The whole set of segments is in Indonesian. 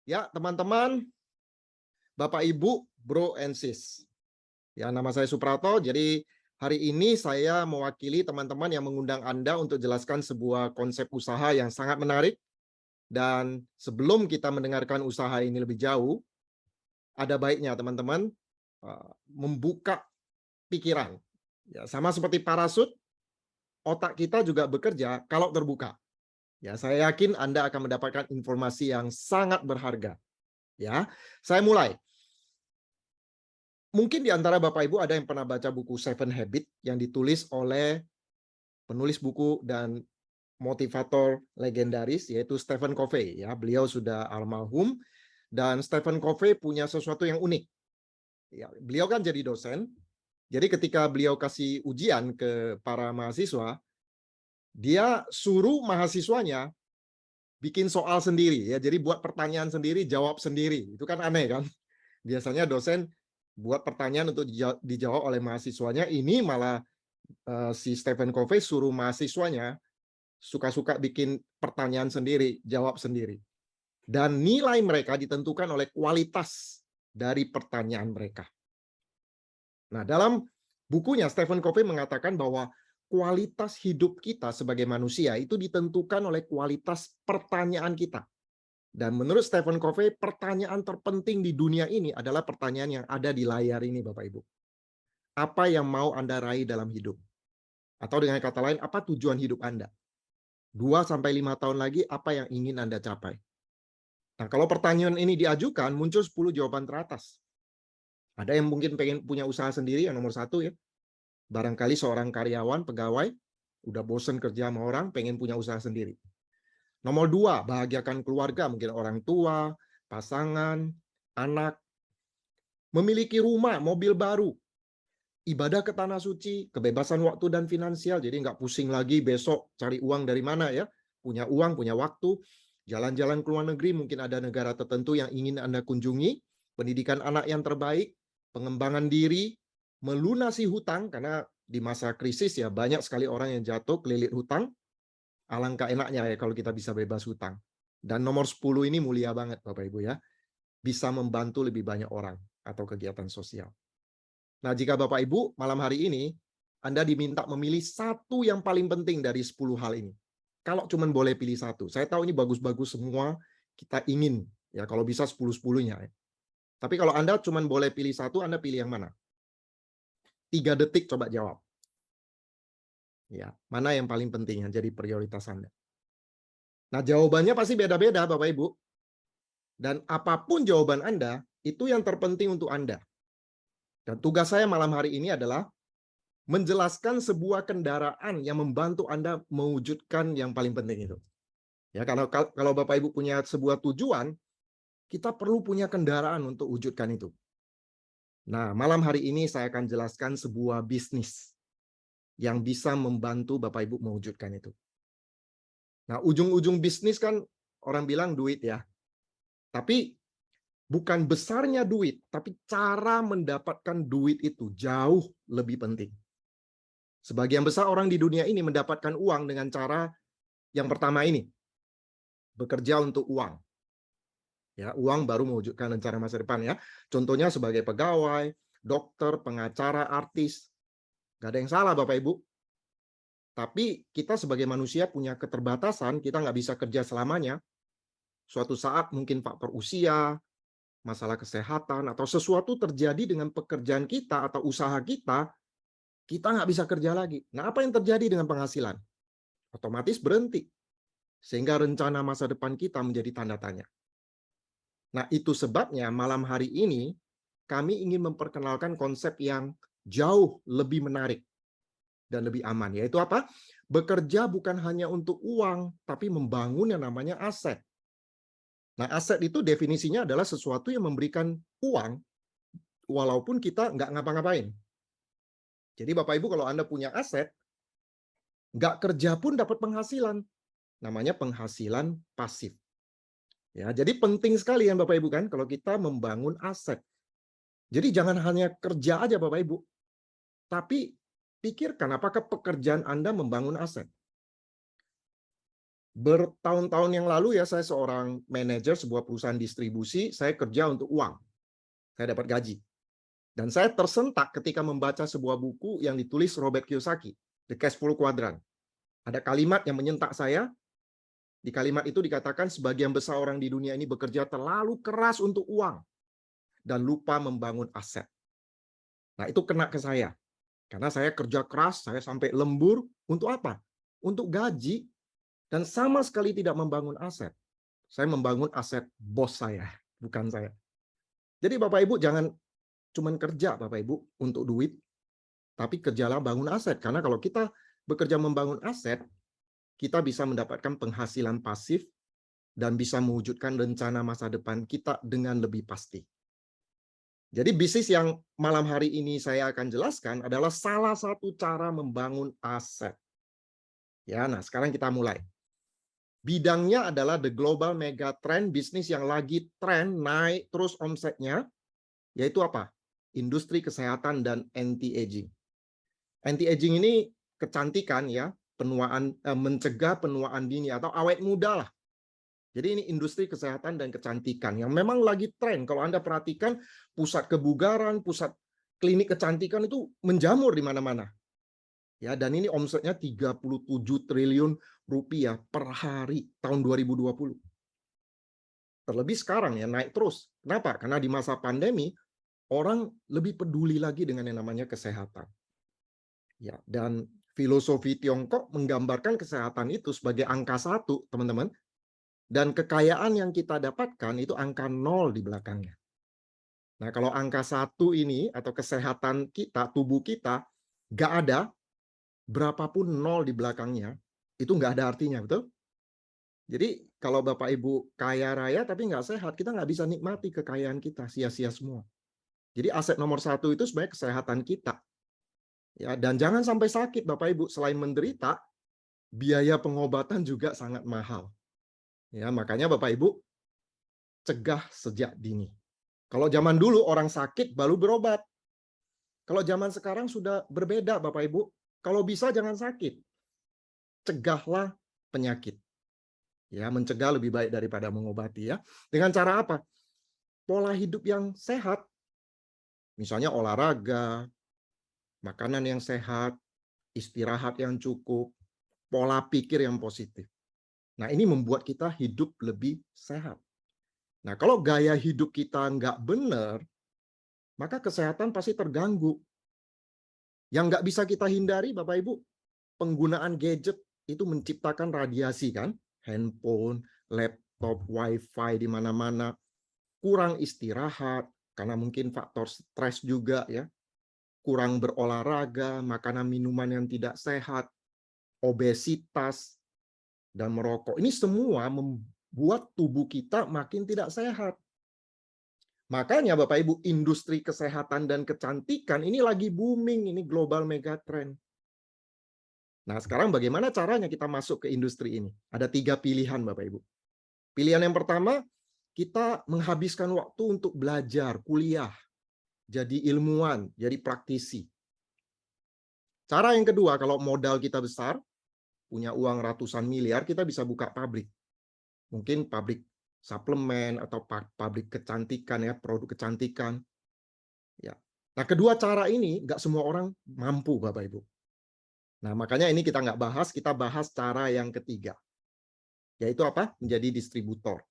Ya, teman-teman, Bapak Ibu, Bro and Sis. Ya, nama saya Suprato. Jadi hari ini saya mewakili teman-teman yang mengundang Anda untuk jelaskan sebuah konsep usaha yang sangat menarik. Dan sebelum kita mendengarkan usaha ini lebih jauh, ada baiknya teman-teman membuka pikiran. Ya, sama seperti parasut, otak kita juga bekerja kalau terbuka. Ya, saya yakin Anda akan mendapatkan informasi yang sangat berharga. Ya, saya mulai. Mungkin di antara Bapak Ibu ada yang pernah baca buku Seven Habits yang ditulis oleh penulis buku dan motivator legendaris yaitu Stephen Covey ya. Beliau sudah almarhum dan Stephen Covey punya sesuatu yang unik. Ya, beliau kan jadi dosen. Jadi ketika beliau kasih ujian ke para mahasiswa, dia suruh mahasiswanya bikin soal sendiri ya. Jadi buat pertanyaan sendiri, jawab sendiri. Itu kan aneh kan? Biasanya dosen buat pertanyaan untuk dijawab oleh mahasiswanya, ini malah si Stephen Covey suruh mahasiswanya suka-suka bikin pertanyaan sendiri, jawab sendiri. Dan nilai mereka ditentukan oleh kualitas dari pertanyaan mereka. Nah, dalam bukunya Stephen Covey mengatakan bahwa kualitas hidup kita sebagai manusia itu ditentukan oleh kualitas pertanyaan kita. Dan menurut Stephen Covey, pertanyaan terpenting di dunia ini adalah pertanyaan yang ada di layar ini, Bapak Ibu. Apa yang mau Anda raih dalam hidup? Atau dengan kata lain, apa tujuan hidup Anda? 2 sampai 5 tahun lagi, apa yang ingin Anda capai? Nah, kalau pertanyaan ini diajukan, muncul 10 jawaban teratas. Ada yang mungkin pengen punya usaha sendiri, yang nomor 1 ya. Barangkali seorang karyawan, pegawai, udah bosen kerja sama orang, pengen punya usaha sendiri. Nomor 2, bahagiakan keluarga, mungkin orang tua, pasangan, anak, memiliki rumah, mobil baru, ibadah ke tanah suci, kebebasan waktu dan finansial, jadi nggak pusing lagi besok cari uang dari mana ya, punya uang, punya waktu, jalan-jalan ke luar negeri, mungkin ada negara tertentu yang ingin Anda kunjungi, pendidikan anak yang terbaik, pengembangan diri, melunasi hutang, karena di masa krisis ya banyak sekali orang yang jatuh kelilit hutang, alangkah enaknya ya kalau kita bisa bebas hutang. Dan nomor 10 ini mulia banget Bapak Ibu ya, bisa membantu lebih banyak orang atau kegiatan sosial. Nah, jika Bapak Ibu malam hari ini Anda diminta memilih satu yang paling penting dari 10 hal ini. Kalau cuma boleh pilih satu, saya tahu ini bagus-bagus semua, kita ingin ya kalau bisa 10-10-nya. Ya. Tapi kalau Anda cuma boleh pilih satu, Anda pilih yang mana? 3 detik coba jawab. Ya, mana yang paling penting yang jadi prioritas Anda? Nah, jawabannya pasti beda-beda Bapak Ibu. Dan apapun jawaban Anda, itu yang terpenting untuk Anda. Dan tugas saya malam hari ini adalah menjelaskan sebuah kendaraan yang membantu Anda mewujudkan yang paling penting itu. Ya, kalau Bapak Ibu punya sebuah tujuan, kita perlu punya kendaraan untuk wujudkan itu. Nah, malam hari ini saya akan jelaskan sebuah bisnis yang bisa membantu Bapak Ibu mewujudkan itu. Nah, ujung-ujung bisnis kan orang bilang duit ya. Tapi bukan besarnya duit, tapi cara mendapatkan duit itu jauh lebih penting. Sebagian besar orang di dunia ini mendapatkan uang dengan cara yang pertama ini, bekerja untuk uang. Ya, uang baru mewujudkan rencana masa depan ya. Contohnya sebagai pegawai, dokter, pengacara, artis. Gak ada yang salah Bapak Ibu. Tapi kita sebagai manusia punya keterbatasan, kita nggak bisa kerja selamanya. Suatu saat mungkin faktor usia, masalah kesehatan, atau sesuatu terjadi dengan pekerjaan kita atau usaha kita nggak bisa kerja lagi. Nah, apa yang terjadi dengan penghasilan? Otomatis berhenti. Sehingga rencana masa depan kita menjadi tanda tanya. Nah, itu sebabnya malam hari ini kami ingin memperkenalkan konsep yang jauh lebih menarik dan lebih aman, yaitu apa? Bekerja bukan hanya untuk uang, tapi membangun yang namanya aset. Nah, aset itu definisinya adalah sesuatu yang memberikan uang, walaupun kita nggak ngapa-ngapain. Jadi Bapak Ibu kalau Anda punya aset, nggak kerja pun dapat penghasilan. Namanya penghasilan pasif. Ya, jadi penting sekali ya Bapak Ibu kan kalau kita membangun aset. Jadi jangan hanya kerja aja Bapak Ibu, tapi pikirkan apakah pekerjaan Anda membangun aset. Bertahun-tahun yang lalu ya, saya seorang manajer sebuah perusahaan distribusi, saya kerja untuk uang, saya dapat gaji. Dan saya tersentak ketika membaca sebuah buku yang ditulis Robert Kiyosaki, The Cashflow Quadrant. Ada kalimat yang menyentak saya. Di kalimat itu dikatakan sebagian besar orang di dunia ini bekerja terlalu keras untuk uang dan lupa membangun aset. Nah, itu kena ke saya. Karena saya kerja keras, saya sampai lembur untuk apa? Untuk gaji, dan sama sekali tidak membangun aset. Saya membangun aset bos saya, bukan saya. Jadi Bapak Ibu jangan cuma kerja Bapak Ibu untuk duit, tapi kerjalah bangun aset. Karena kalau kita bekerja membangun aset, kita bisa mendapatkan penghasilan pasif dan bisa mewujudkan rencana masa depan kita dengan lebih pasti. Jadi bisnis yang malam hari ini saya akan jelaskan adalah salah satu cara membangun aset. Ya, nah sekarang kita mulai. Bidangnya adalah the global mega trend, bisnis yang lagi tren naik terus omsetnya, yaitu apa? Industri kesehatan dan anti-aging. Anti-aging ini kecantikan ya, mencegah penuaan dini atau awet muda lah. Jadi ini industri kesehatan dan kecantikan yang memang lagi tren. Kalau Anda perhatikan pusat kebugaran, pusat klinik kecantikan itu menjamur di mana-mana. Ya, dan ini omsetnya 37 triliun rupiah per hari tahun 2020. Terlebih sekarang ya naik terus. Kenapa? Karena di masa pandemi orang lebih peduli lagi dengan yang namanya kesehatan. Ya, dan filosofi Tiongkok menggambarkan kesehatan itu sebagai angka 1, teman-teman. Dan kekayaan yang kita dapatkan itu angka 0 di belakangnya. Nah, kalau angka 1 ini atau kesehatan kita, tubuh kita, nggak ada, berapapun 0 di belakangnya, itu nggak ada artinya, betul? Jadi, kalau Bapak Ibu kaya raya tapi nggak sehat, kita nggak bisa nikmati kekayaan kita, sia-sia semua. Jadi aset nomor 1 itu sebenarnya kesehatan kita. Ya, dan jangan sampai sakit Bapak Ibu. Selain menderita, biaya pengobatan juga sangat mahal. Ya, makanya Bapak Ibu cegah sejak dini. Kalau zaman dulu orang sakit baru berobat. Kalau zaman sekarang sudah berbeda Bapak Ibu. Kalau bisa jangan sakit. Cegahlah penyakit. Ya, mencegah lebih baik daripada mengobati ya. Dengan cara apa? Pola hidup yang sehat. Misalnya olahraga, makanan yang sehat, istirahat yang cukup, pola pikir yang positif. Nah, ini membuat kita hidup lebih sehat. Nah, kalau gaya hidup kita nggak benar, maka kesehatan pasti terganggu. Yang nggak bisa kita hindari, Bapak Ibu, penggunaan gadget itu menciptakan radiasi kan, handphone, laptop, wifi di mana-mana, kurang istirahat karena mungkin faktor stres juga ya, kurang berolahraga, makanan minuman yang tidak sehat, obesitas, dan merokok. Ini semua membuat tubuh kita makin tidak sehat. Makanya Bapak Ibu, industri kesehatan dan kecantikan ini lagi booming, ini global mega trend. Nah, sekarang bagaimana caranya kita masuk ke industri ini? Ada 3 pilihan Bapak Ibu. Pilihan yang pertama, kita menghabiskan waktu untuk belajar, kuliah, jadi ilmuwan, jadi praktisi. Cara yang kedua, kalau modal kita besar, punya uang ratusan miliar, kita bisa buka pabrik. Mungkin pabrik suplemen atau pabrik kecantikan ya, produk kecantikan. Ya. Nah, kedua cara ini nggak semua orang mampu, Bapak Ibu. Nah, makanya ini kita nggak bahas, kita bahas cara yang ketiga. Yaitu apa? Menjadi distributor.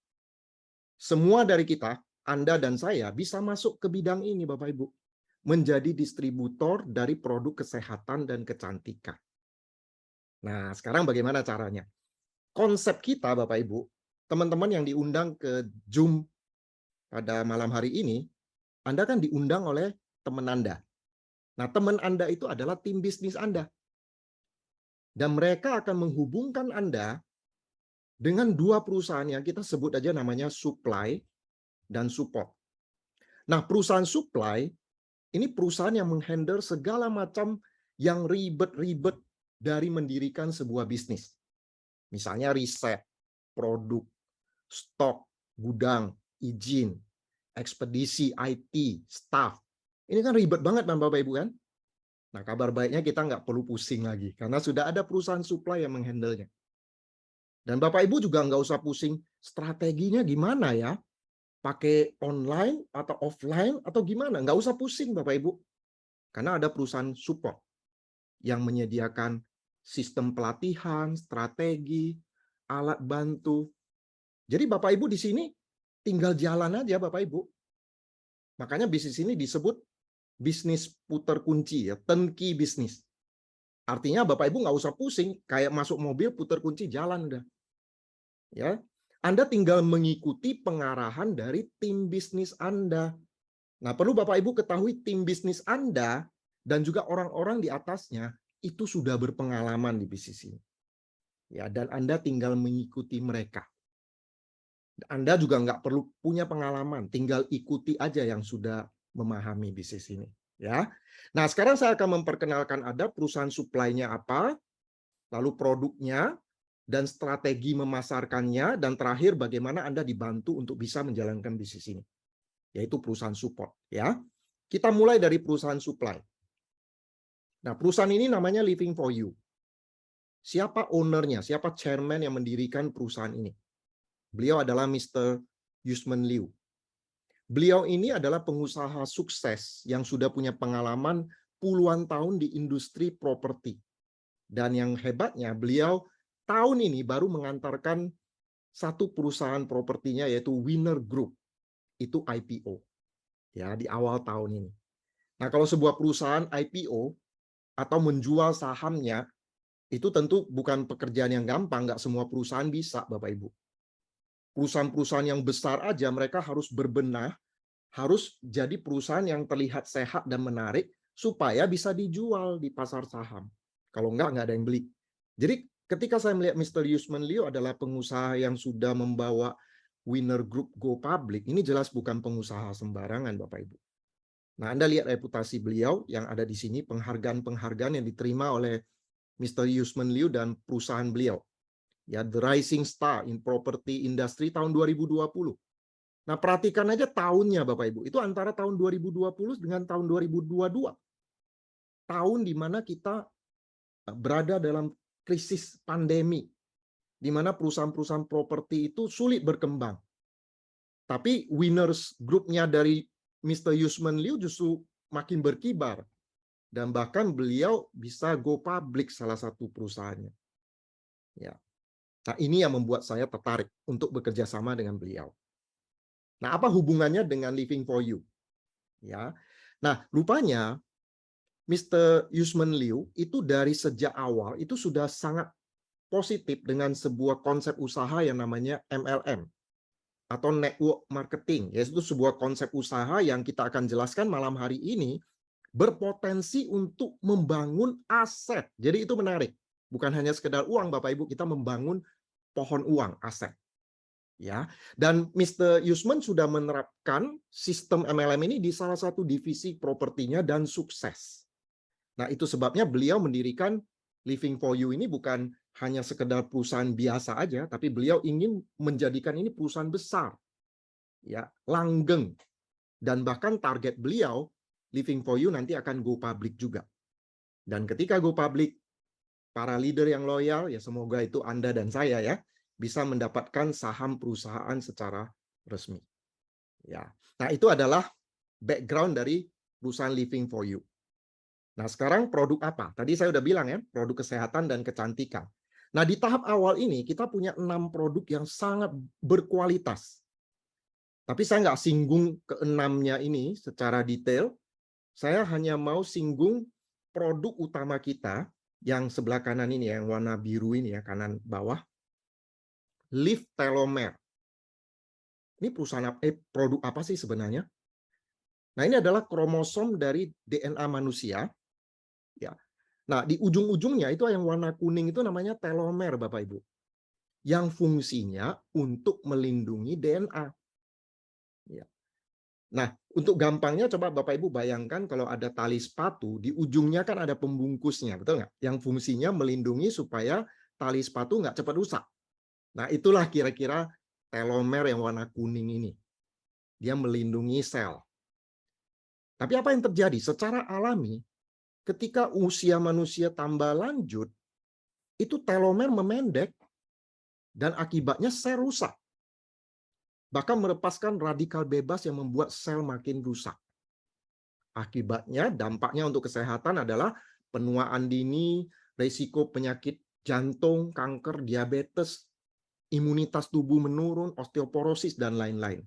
Semua dari kita, Anda dan saya, bisa masuk ke bidang ini, Bapak Ibu. Menjadi distributor dari produk kesehatan dan kecantikan. Nah, sekarang bagaimana caranya? Konsep kita, Bapak Ibu, teman-teman yang diundang ke Zoom pada malam hari ini, Anda kan diundang oleh teman Anda. Nah, teman Anda itu adalah tim bisnis Anda. Dan mereka akan menghubungkan Anda dengan 2 perusahaan yang kita sebut aja namanya supply dan support. Nah, perusahaan supply, ini perusahaan yang menghandle segala macam yang ribet-ribet dari mendirikan sebuah bisnis. Misalnya riset, produk, stok, gudang, izin, ekspedisi, IT, staff. Ini kan ribet banget kan Bapak Ibu kan? Nah, kabar baiknya kita nggak perlu pusing lagi karena sudah ada perusahaan supply yang menghandlenya. Dan Bapak Ibu juga nggak usah pusing strateginya gimana ya, pakai online atau offline atau gimana, nggak usah pusing Bapak Ibu. Karena ada perusahaan support yang menyediakan sistem pelatihan, strategi, alat bantu. Jadi Bapak Ibu di sini tinggal jalan aja Bapak Ibu. Makanya bisnis ini disebut bisnis putar kunci ya, turnkey bisnis. Artinya Bapak Ibu nggak usah pusing, kayak masuk mobil putar kunci jalan udah. Ya, Anda tinggal mengikuti pengarahan dari tim bisnis Anda. Nah, perlu Bapak Ibu ketahui tim bisnis Anda dan juga orang-orang di atasnya itu sudah berpengalaman di bisnis ini. Ya, dan Anda tinggal mengikuti mereka. Anda juga nggak perlu punya pengalaman, tinggal ikuti aja yang sudah memahami bisnis ini. Ya, nah sekarang saya akan memperkenalkan Anda perusahaan supply-nya apa, lalu produknya, dan strategi memasarkannya, dan terakhir bagaimana Anda dibantu untuk bisa menjalankan bisnis ini, yaitu perusahaan support. Ya, kita mulai dari perusahaan supply. Nah, perusahaan ini namanya Living for You. Siapa ownernya? Siapa chairman yang mendirikan perusahaan ini? Beliau adalah Mr. Yusman Liu. Beliau ini adalah pengusaha sukses yang sudah punya pengalaman puluhan tahun di industri properti. Dan yang hebatnya, beliau tahun ini baru mengantarkan satu perusahaan propertinya yaitu Winner Group. Itu IPO. Ya, di awal tahun ini. Nah, kalau sebuah perusahaan IPO atau menjual sahamnya, itu tentu bukan pekerjaan yang gampang, nggak semua perusahaan bisa, Bapak Ibu. Perusahaan-perusahaan yang besar aja mereka harus berbenah, harus jadi perusahaan yang terlihat sehat dan menarik supaya bisa dijual di pasar saham. Kalau nggak ada yang beli. Jadi ketika saya melihat Mr. Yusman Liu adalah pengusaha yang sudah membawa Winner Group go public, ini jelas bukan pengusaha sembarangan, Bapak Ibu. Nah, Anda lihat reputasi beliau yang ada di sini, penghargaan-penghargaan yang diterima oleh Mr. Yusman Liu dan perusahaan beliau. Ya, The Rising Star in Property Industry tahun 2020. Nah, perhatikan aja tahunnya Bapak Ibu. Itu antara tahun 2020 dengan tahun 2022. Tahun di mana kita berada dalam krisis pandemi, di mana perusahaan-perusahaan properti itu sulit berkembang. Tapi winners grupnya dari Mr. Yusman Liu justru makin berkibar. Dan bahkan beliau bisa go public salah satu perusahaannya. Ya. Nah, ini yang membuat saya tertarik untuk bekerja sama dengan beliau. Nah, apa hubungannya dengan Living for You? Ya. Nah, rupanya Mr. Yusman Liu itu dari sejak awal itu sudah sangat positif dengan sebuah konsep usaha yang namanya MLM atau network marketing, yaitu sebuah konsep usaha yang kita akan jelaskan malam hari ini berpotensi untuk membangun aset. Jadi itu menarik. Bukan hanya sekedar uang Bapak Ibu, kita membangun pohon uang, aset. Ya, dan Mr. Yusman sudah menerapkan sistem MLM ini di salah satu divisi propertinya dan sukses. Nah, itu sebabnya beliau mendirikan Living for You ini bukan hanya sekedar perusahaan biasa aja, tapi beliau ingin menjadikan ini perusahaan besar, ya, langgeng, dan bahkan target beliau Living for You nanti akan go public juga. Dan ketika go public, para leader yang loyal, ya semoga itu Anda dan saya ya, bisa mendapatkan saham perusahaan secara resmi. Ya, nah itu adalah background dari perusahaan Living for You. Nah, sekarang produk apa? Tadi saya udah bilang ya, produk kesehatan dan kecantikan. Nah, di tahap awal ini kita punya 6 produk yang sangat berkualitas. Tapi saya nggak singgung keenamnya ini secara detail. Saya hanya mau singgung produk utama kita yang sebelah kanan ini, yang warna biru ini ya, kanan bawah. Live Telomere. Ini perusahaan produk apa sih sebenarnya? Nah, ini adalah kromosom dari DNA manusia. Ya. Nah, di ujung-ujungnya itu yang warna kuning itu namanya telomer, Bapak Ibu. Yang fungsinya untuk melindungi DNA. Ya. Nah, untuk gampangnya coba Bapak Ibu bayangkan kalau ada tali sepatu, di ujungnya kan ada pembungkusnya, betul nggak? Yang fungsinya melindungi supaya tali sepatu nggak cepat rusak. Nah, itulah kira-kira telomer yang warna kuning ini. Dia melindungi sel. Tapi apa yang terjadi? Secara alami, ketika usia manusia tambah lanjut, itu telomer memendek. dan akibatnya sel rusak. Bahkan melepaskan radikal bebas yang membuat sel makin rusak. Akibatnya, dampaknya untuk kesehatan adalah penuaan dini, risiko penyakit jantung, kanker, diabetes, imunitas tubuh menurun, osteoporosis, dan lain-lain.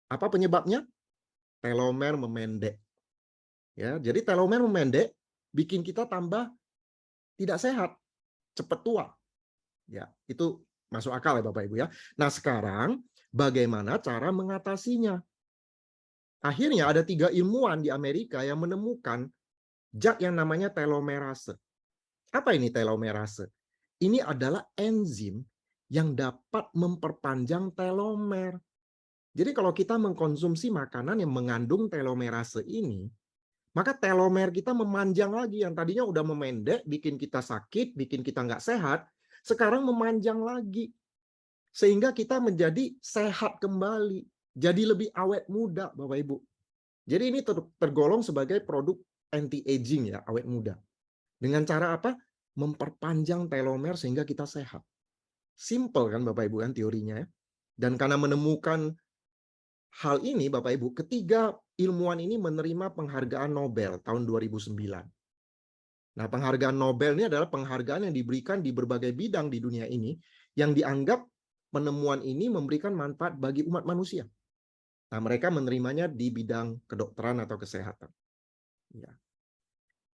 Apa penyebabnya? Telomer memendek. Ya, jadi telomer memendek bikin kita tambah tidak sehat, cepat tua. Ya, itu masuk akal ya Bapak Ibu ya. Nah, sekarang bagaimana cara mengatasinya? Akhirnya ada 3 ilmuwan di Amerika yang menemukan zat yang namanya telomerase. Apa ini telomerase? Ini adalah enzim yang dapat memperpanjang telomer. Jadi kalau kita mengkonsumsi makanan yang mengandung telomerase ini, maka telomer kita memanjang lagi. Yang tadinya udah memendek, bikin kita sakit, bikin kita nggak sehat, sekarang memanjang lagi. Sehingga kita menjadi sehat kembali. Jadi lebih awet muda, Bapak Ibu. Jadi ini tergolong sebagai produk anti-aging ya, awet muda. Dengan cara apa? Memperpanjang telomer sehingga kita sehat. Simple kan Bapak Ibu kan teorinya ya. Dan karena menemukan hal ini Bapak Ibu, ketiga ilmuwan ini menerima penghargaan Nobel tahun 2009. Nah, penghargaan Nobel ini adalah penghargaan yang diberikan di berbagai bidang di dunia ini yang dianggap penemuan ini memberikan manfaat bagi umat manusia. Nah, mereka menerimanya di bidang kedokteran atau kesehatan. Ya.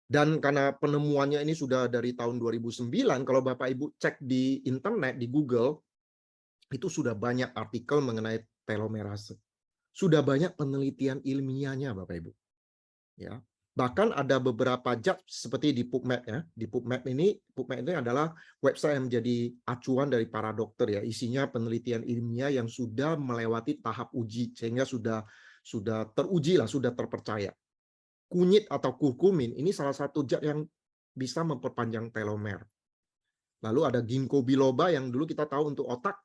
Dan karena penemuannya ini sudah dari tahun 2009, kalau Bapak Ibu cek di internet, di Google, itu sudah banyak artikel mengenai telomerase. Sudah banyak penelitian ilmiahnya, Bapak Ibu. Ya. Bahkan ada beberapa zat seperti di PubMed ya. Di PubMed ini adalah website yang menjadi acuan dari para dokter ya. Isinya penelitian ilmiah yang sudah melewati tahap uji sehingga sudah teruji lah, sudah terpercaya. Kunyit atau kurkumin ini salah satu zat yang bisa memperpanjang telomer. Lalu ada ginkgo biloba yang dulu kita tahu untuk otak,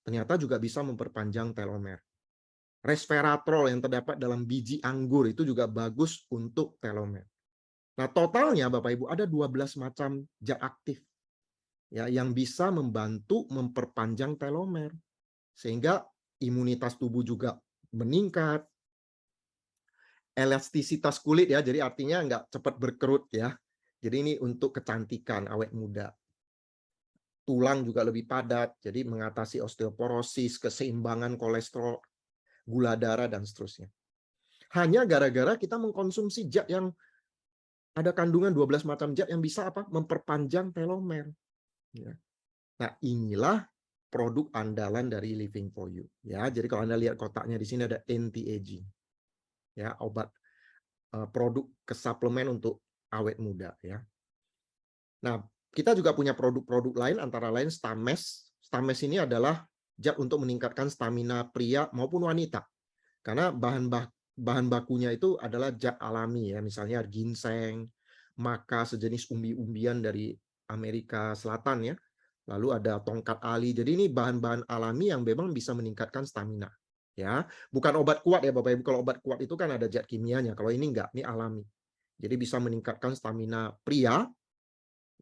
ternyata juga bisa memperpanjang telomer. Resveratrol yang terdapat dalam biji anggur itu juga bagus untuk telomer. Nah, totalnya Bapak Ibu ada 12 macam zat aktif ya yang bisa membantu memperpanjang telomer sehingga imunitas tubuh juga meningkat, elastisitas kulit ya, jadi artinya nggak cepat berkerut ya. Jadi ini untuk kecantikan, awet muda. Tulang juga lebih padat, jadi mengatasi osteoporosis, keseimbangan kolesterol, gula darah, dan seterusnya. Hanya gara-gara kita mengkonsumsi zat yang ada kandungan 12 macam zat yang bisa apa? Memperpanjang telomer. Ya. Nah, inilah produk andalan dari Living for You. Ya, jadi kalau Anda lihat kotaknya di sini ada anti-aging. Ya, obat produk suplemen untuk awet muda ya. Nah, kita juga punya produk-produk lain antara lain Stamesh. Stamesh ini adalah zat untuk meningkatkan stamina pria maupun wanita. Karena bahan bakunya itu adalah zat alami ya, misalnya ginseng, maka sejenis umbi-umbian dari Amerika Selatan ya. Lalu ada tongkat ali. Jadi ini bahan-bahan alami yang memang bisa meningkatkan stamina. Ya, bukan obat kuat ya Bapak Ibu. Kalau obat kuat itu kan ada zat kimianya. Kalau ini enggak, ini alami. Jadi bisa meningkatkan stamina pria,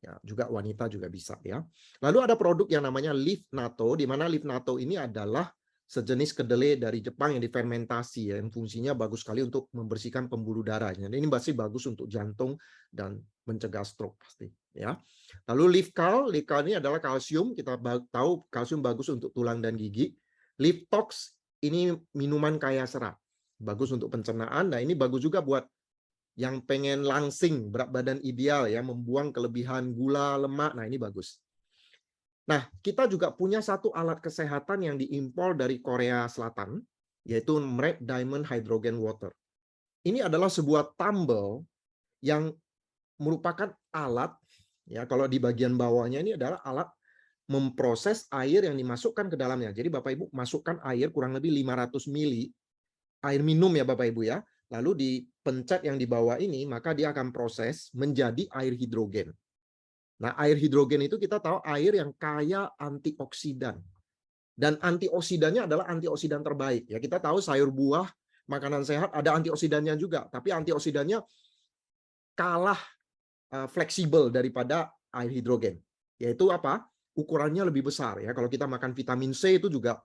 ya, juga wanita juga bisa ya. Lalu ada produk yang namanya Leaf Natto, di mana Leaf Natto ini adalah sejenis kedelai dari Jepang yang difermentasi ya, yang fungsinya bagus sekali untuk membersihkan pembuluh darah. Jadi ini pasti bagus untuk jantung dan mencegah stroke pasti ya. Lalu Leaf Cal ini adalah kalsium, kita tahu kalsium bagus untuk tulang dan gigi. Leaf Tox ini minuman kaya serat, bagus untuk pencernaan. Nah, ini bagus juga buat yang pengen langsing, berat badan ideal ya, membuang kelebihan gula, lemak. Nah, ini bagus. Nah, kita juga punya satu alat kesehatan yang diimpor dari Korea Selatan, yaitu merek Diamond Hydrogen Water. Ini adalah sebuah tumble yang merupakan alat, ya kalau di bagian bawahnya ini adalah alat memproses air yang dimasukkan ke dalamnya. Jadi Bapak Ibu masukkan air kurang lebih 500 mili, air minum ya Bapak Ibu ya. Lalu dipencet yang di bawah ini, maka dia akan proses menjadi air hidrogen. Nah, air hidrogen itu kita tahu air yang kaya antioksidan. Dan antioksidannya adalah antioksidan terbaik. Ya, kita tahu sayur buah, makanan sehat ada antioksidannya juga, tapi antioksidannya kalah fleksibel daripada air hidrogen. Yaitu apa? ukurannya lebih besar ya. Kalau kita makan vitamin C itu juga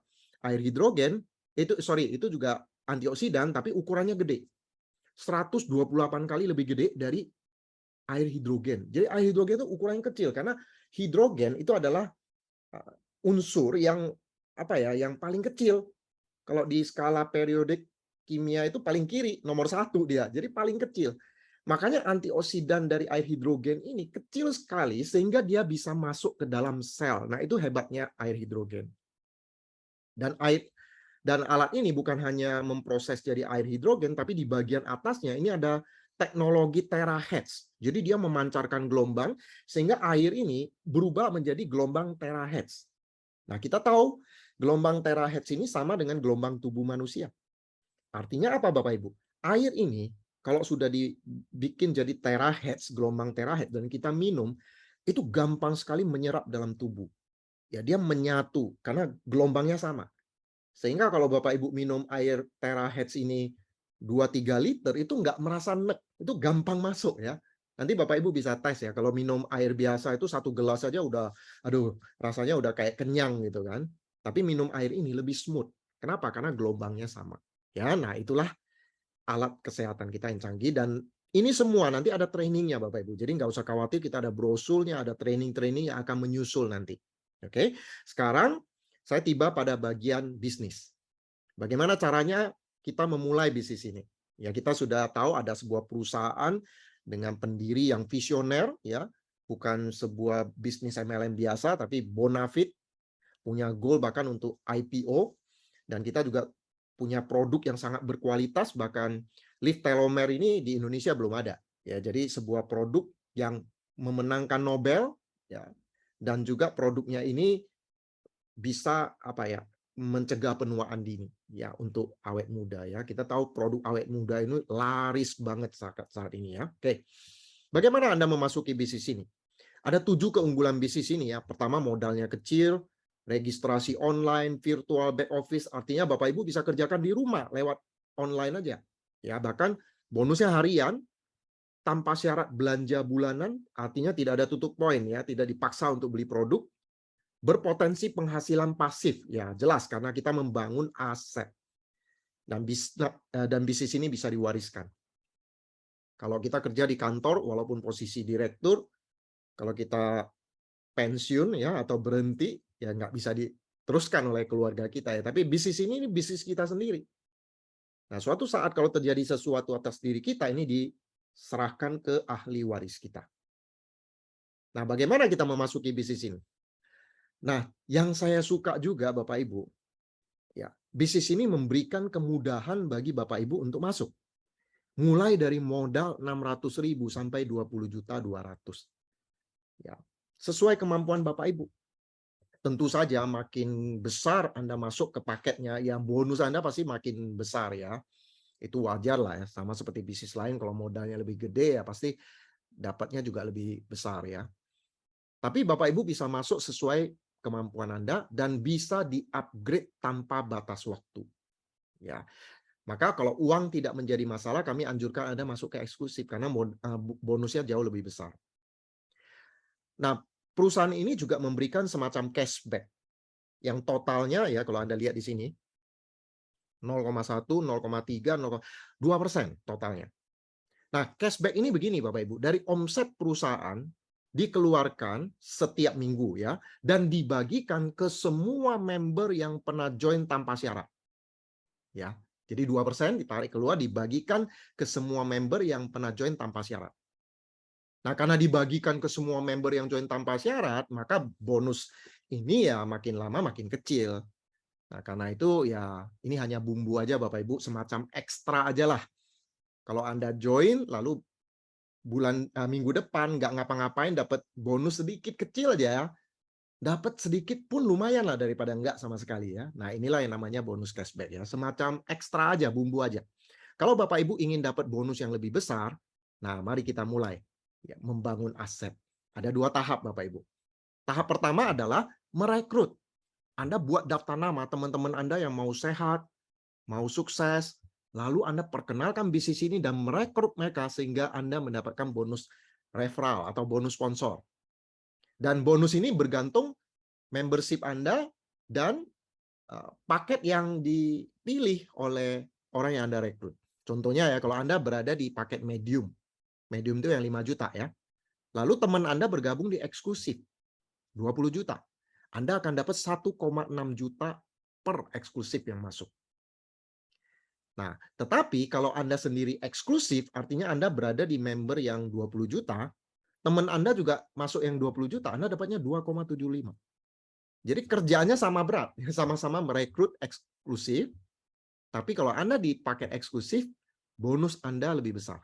air hidrogen, itu juga antioksidan tapi ukurannya gede. 128 kali lebih gede dari air hidrogen. Jadi air hidrogen itu ukurannya kecil karena hidrogen itu adalah unsur yang yang paling kecil. Kalau di skala periodik kimia itu paling kiri, nomor 1 dia. Jadi paling kecil. Makanya antioksidan dari air hidrogen ini kecil sekali sehingga dia bisa masuk ke dalam sel. Nah, itu hebatnya air hidrogen. Dan alat ini bukan hanya memproses jadi air hidrogen, tapi di bagian atasnya ini ada teknologi terahertz. Jadi dia memancarkan gelombang sehingga air ini berubah menjadi gelombang terahertz. Nah, kita tahu gelombang terahertz ini sama dengan gelombang tubuh manusia. Artinya apa Bapak Ibu? Air ini kalau sudah dibikin jadi terahertz, gelombang terahertz dan kita minum, itu gampang sekali menyerap dalam tubuh. Ya, dia menyatu karena gelombangnya sama. Sehingga kalau Bapak Ibu minum air terahertz ini 2-3 liter itu nggak merasa nek, itu gampang masuk ya. Nanti Bapak Ibu bisa tes ya, kalau minum air biasa itu 1 gelas saja udah, aduh rasanya udah kayak kenyang gitu kan. Tapi minum air ini lebih smooth. Kenapa? Karena gelombangnya sama. Ya, nah itulah alat kesehatan kita yang canggih dan ini semua nanti ada trainingnya Bapak Ibu. Jadi nggak usah khawatir, kita ada brosurnya, ada training-training yang akan menyusul nanti. Oke, sekarang saya tiba pada bagian bisnis. Bagaimana caranya kita memulai bisnis ini? Ya, kita sudah tahu ada sebuah perusahaan dengan pendiri yang visioner, ya, bukan sebuah bisnis MLM biasa, tapi bonafit, punya goal bahkan untuk IPO, dan kita juga punya produk yang sangat berkualitas, bahkan lift telomer ini di Indonesia belum ada. Ya, jadi sebuah produk yang memenangkan Nobel, ya, dan juga produknya ini bisa mencegah penuaan dini ya untuk awet muda ya. Kita tahu produk awet muda ini laris banget saat ini ya. Oke. Bagaimana Anda memasuki bisnis ini? Ada 7 keunggulan bisnis ini ya. Pertama, modalnya kecil, registrasi online, virtual back office, artinya Bapak Ibu bisa kerjakan di rumah lewat online aja. Ya, bahkan bonusnya harian tanpa syarat belanja bulanan, artinya tidak ada tutup poin ya, tidak dipaksa untuk beli produk. Berpotensi penghasilan pasif, ya jelas karena kita membangun aset dan bisnis ini bisa diwariskan. Kalau kita kerja di kantor, walaupun posisi direktur, kalau kita pensiun ya atau berhenti, ya nggak bisa diteruskan oleh keluarga kita ya. Tapi bisnis ini bisnis kita sendiri. Nah, suatu saat kalau terjadi sesuatu atas diri kita, ini diserahkan ke ahli waris kita. Nah, bagaimana kita memasuki bisnis ini? Nah, yang saya suka juga Bapak Ibu, ya, bisnis ini memberikan kemudahan bagi Bapak Ibu untuk masuk. Mulai dari modal 600.000 sampai 20.200.000. Ya, sesuai kemampuan Bapak Ibu. Tentu saja makin besar Anda masuk ke paketnya, ya bonus Anda pasti makin besar ya. Itu wajar lah ya, sama seperti bisnis lain kalau modalnya lebih gede ya pasti dapatnya juga lebih besar ya. Tapi Bapak Ibu bisa masuk sesuai kemampuan Anda dan bisa di-upgrade tanpa batas waktu. Ya. Maka kalau uang tidak menjadi masalah, kami anjurkan Anda masuk ke eksklusif karena bonusnya jauh lebih besar. Nah, perusahaan ini juga memberikan semacam cashback yang totalnya ya kalau Anda lihat di sini 0,1, 0,3, 2% totalnya. Nah, cashback ini begini Bapak Ibu, dari omset perusahaan dikeluarkan setiap minggu ya dan dibagikan ke semua member yang pernah join tanpa syarat. Ya. Jadi 2% ditarik keluar dibagikan ke semua member yang pernah join tanpa syarat. Nah, karena dibagikan ke semua member yang join tanpa syarat, maka bonus ini ya makin lama makin kecil. Nah, karena itu ya ini hanya bumbu aja Bapak Ibu, semacam ekstra aja lah. Kalau Anda join lalu minggu depan nggak ngapa-ngapain dapat bonus sedikit kecil aja ya, dapat sedikit pun lumayan lah daripada nggak sama sekali ya. Nah, inilah yang namanya bonus cashback ya, semacam ekstra aja, bumbu aja. Kalau Bapak Ibu ingin dapat bonus yang lebih besar, nah mari kita mulai ya, membangun aset. Ada 2 tahap Bapak Ibu. Tahap pertama adalah merekrut. Anda buat daftar nama teman-teman Anda yang mau sehat, mau sukses, lalu Anda perkenalkan bisnis ini dan merekrut mereka sehingga Anda mendapatkan bonus referral atau bonus sponsor. Dan bonus ini bergantung membership Anda, dan paket yang dipilih oleh orang yang Anda rekrut. Contohnya ya, kalau Anda berada di paket medium. Medium itu yang 5 juta ya. Lalu teman Anda bergabung di eksklusif 20 juta. Anda akan dapat 1,6 juta per eksklusif yang masuk. Nah, tetapi kalau Anda sendiri eksklusif, artinya Anda berada di member yang 20 juta, teman Anda juga masuk yang 20 juta, Anda dapatnya 2,75. Jadi kerjaannya sama berat, sama-sama merekrut eksklusif, tapi kalau Anda di paket eksklusif, bonus Anda lebih besar.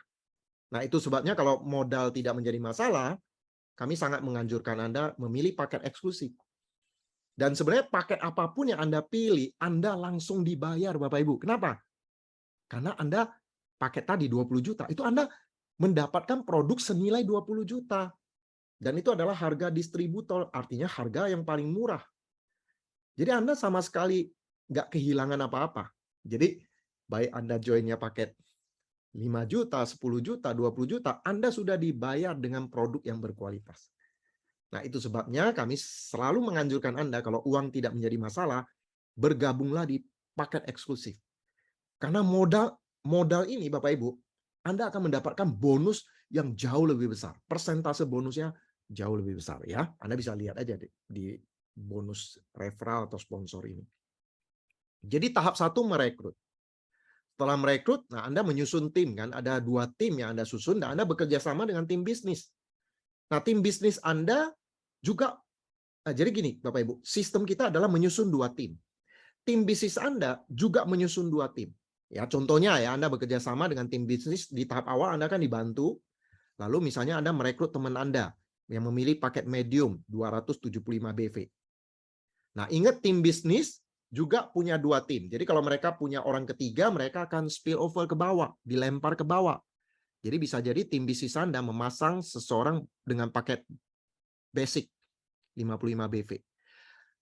Nah, itu sebabnya kalau modal tidak menjadi masalah, kami sangat menganjurkan Anda memilih paket eksklusif. Dan sebenarnya paket apapun yang Anda pilih, Anda langsung dibayar, Bapak Ibu. Kenapa? Karena Anda paket tadi 20 juta, itu Anda mendapatkan produk senilai 20 juta. Dan itu adalah harga distributor, artinya harga yang paling murah. Jadi Anda sama sekali nggak kehilangan apa-apa. Jadi baik Anda joinnya paket 5 juta, 10 juta, 20 juta, Anda sudah dibayar dengan produk yang berkualitas. Nah, itu sebabnya kami selalu menganjurkan Anda, kalau uang tidak menjadi masalah, bergabunglah di paket eksklusif. Karena modal ini, Bapak Ibu, Anda akan mendapatkan bonus yang jauh lebih besar. Persentase bonusnya jauh lebih besar ya. Anda bisa lihat aja di bonus referral atau sponsor ini. Jadi tahap 1 merekrut. Setelah merekrut, nah Anda menyusun tim kan, ada 2 tim yang Anda susun dan Anda bekerja sama dengan tim bisnis. Nah, tim bisnis Anda juga, jadi gini Bapak Ibu, sistem kita adalah menyusun 2 tim. Tim bisnis Anda juga menyusun 2 tim. Ya, contohnya ya, Anda bekerja sama dengan tim bisnis di tahap awal Anda kan dibantu. Lalu misalnya Anda merekrut teman Anda yang memilih paket medium 275 BV. Nah, ingat tim bisnis juga punya 2 tim. Jadi kalau mereka punya orang ketiga, mereka akan spill over ke bawah, dilempar ke bawah. Jadi bisa jadi tim bisnis Anda memasang seseorang dengan paket basic 55 BV.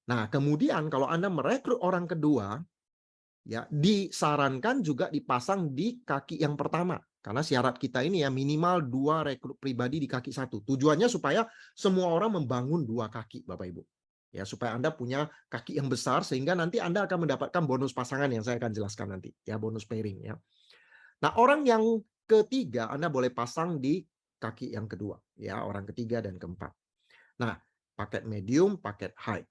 Nah, kemudian kalau Anda merekrut orang kedua, ya disarankan juga dipasang di kaki yang pertama. Karena syarat kita ini ya minimal 2 rekrut pribadi di kaki 1. Tujuannya supaya semua orang membangun 2 kaki, Bapak Ibu. Ya, supaya Anda punya kaki yang besar sehingga nanti Anda akan mendapatkan bonus pasangan yang saya akan jelaskan nanti, ya bonus pairing ya. Nah, orang yang ketiga Anda boleh pasang di kaki yang kedua, ya orang ketiga dan keempat. Nah, paket medium, paket high.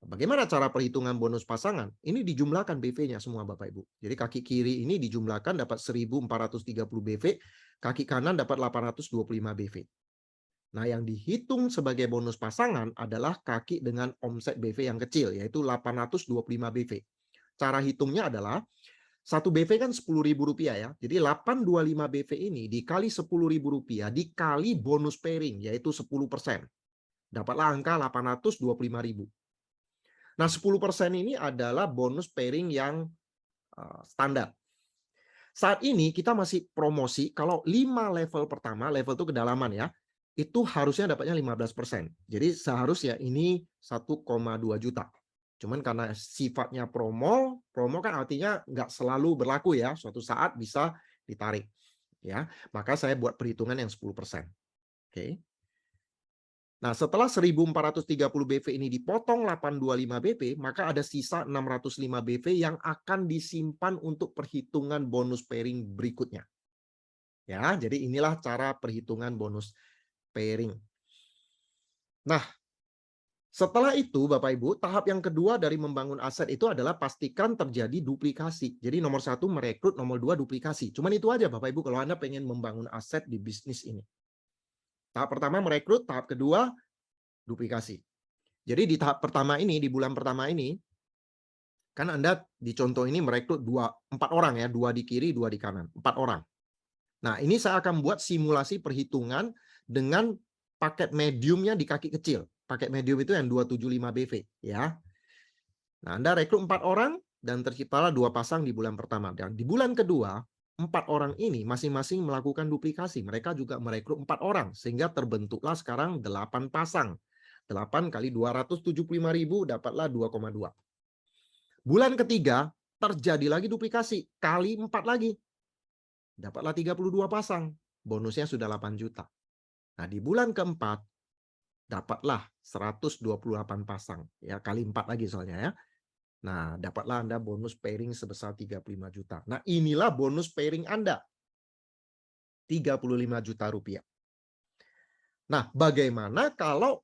Bagaimana cara perhitungan bonus pasangan? Ini dijumlahkan BV-nya semua Bapak Ibu. Jadi kaki kiri ini dijumlahkan dapat 1.430 BV, kaki kanan dapat 825 BV. Nah, yang dihitung sebagai bonus pasangan adalah kaki dengan omset BV yang kecil, yaitu 825 BV. Cara hitungnya adalah 1 BV kan Rp10.000 ya. Jadi 825 BV ini dikali Rp10.000 dikali bonus pairing, yaitu 10%. Dapatlah angka 825.000. Nah, 10% ini adalah bonus pairing yang standar. Saat ini kita masih promosi, kalau 5 level pertama, level itu kedalaman ya, itu harusnya dapatnya 15%. Jadi seharusnya ini 1,2 juta. Cuman karena sifatnya promo kan artinya nggak selalu berlaku ya, suatu saat bisa ditarik. Ya, maka saya buat perhitungan yang 10%. Oke. Nah, setelah 1.430 BV ini dipotong 825 BV, maka ada sisa 605 BV yang akan disimpan untuk perhitungan bonus pairing berikutnya. Ya, jadi inilah cara perhitungan bonus pairing. Nah, setelah itu Bapak Ibu, tahap yang kedua dari membangun aset itu adalah pastikan terjadi duplikasi. Jadi nomor 1 merekrut, nomor 2 duplikasi. Cuman itu aja Bapak Ibu kalau Anda pengen membangun aset di bisnis ini. Tahap pertama merekrut, tahap kedua duplikasi. Jadi di tahap pertama ini, di bulan pertama ini, kan Anda di contoh ini merekrut 4 orang ya, 2 di kiri, 2 di kanan, 4 orang. Nah, ini saya akan buat simulasi perhitungan dengan paket mediumnya di kaki kecil. Paket medium itu yang 275 BV ya. Nah, Anda rekrut 4 orang dan terciptalah 2 pasang di bulan pertama. Dan di bulan kedua, 4 orang ini masing-masing melakukan duplikasi. Mereka juga merekrut 4 orang sehingga terbentuklah sekarang 8 pasang. 8 kali 275.000 dapatlah 2,2. Bulan ketiga terjadi lagi duplikasi kali 4 lagi. Dapatlah 32 pasang. Bonusnya sudah 8 juta. Nah, di bulan keempat dapatlah 128 pasang. Ya, kali 4 lagi soalnya ya. Nah, dapatlah Anda bonus pairing sebesar 35 juta. Nah, inilah bonus pairing Anda. 35 juta rupiah. Nah, bagaimana kalau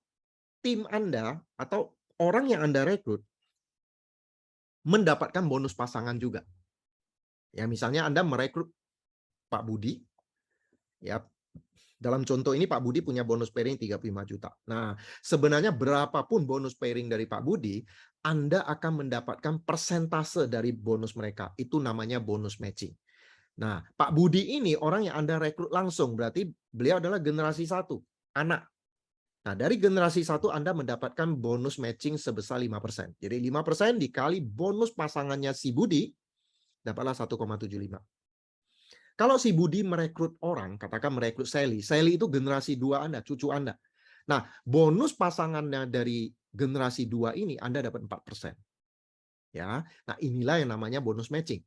tim Anda atau orang yang Anda rekrut mendapatkan bonus pasangan juga? Ya, misalnya Anda merekrut Pak Budi, ya, dalam contoh ini Pak Budi punya bonus pairing 35 juta. Nah, sebenarnya berapapun bonus pairing dari Pak Budi, Anda akan mendapatkan persentase dari bonus mereka. Itu namanya bonus matching. Nah, Pak Budi ini orang yang Anda rekrut langsung, berarti beliau adalah generasi 1, anak. Nah, dari generasi 1 Anda mendapatkan bonus matching sebesar 5%. Jadi 5% dikali bonus pasangannya si Budi, dapatlah 1,75. Kalau si Budi merekrut orang, katakan merekrut Sally itu generasi 2 Anda, cucu Anda. Nah, bonus pasangannya dari generasi 2 ini Anda dapat 4%. Ya. Nah, inilah yang namanya bonus matching.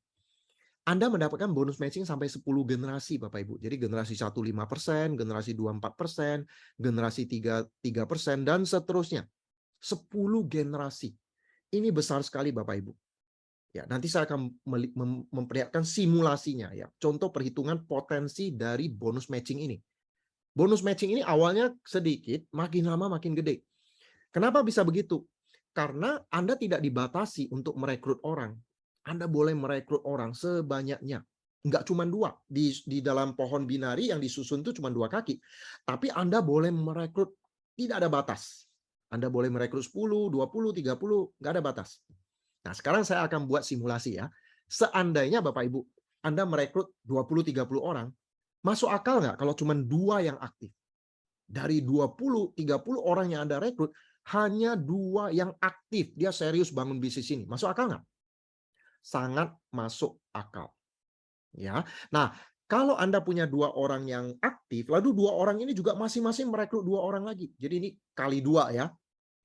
Anda mendapatkan bonus matching sampai 10 generasi Bapak Ibu. Jadi generasi 1 5%, generasi 2 4%, generasi 3 3%, dan seterusnya. 10 generasi. Ini besar sekali Bapak Ibu. Ya, nanti saya akan memperlihatkan simulasinya ya. Contoh perhitungan potensi dari bonus matching ini. Bonus matching ini awalnya sedikit, makin lama makin gede. Kenapa bisa begitu? Karena Anda tidak dibatasi untuk merekrut orang. Anda boleh merekrut orang sebanyaknya. Enggak cuma 2. Di dalam pohon binari yang disusun itu cuma 2 kaki. Tapi Anda boleh merekrut, tidak ada batas. Anda boleh merekrut 10, 20, 30, enggak ada batas. Nah, sekarang saya akan buat simulasi ya. Seandainya Bapak Ibu, Anda merekrut 20-30 orang, masuk akal nggak kalau cuma 2 yang aktif? Dari 20-30 orang yang Anda rekrut, hanya 2 yang aktif. Dia serius bangun bisnis ini. Masuk akal nggak? Sangat masuk akal. Ya. Nah, kalau Anda punya 2 orang yang aktif, lalu 2 orang ini juga masing-masing merekrut 2 orang lagi. Jadi ini kali 2 ya.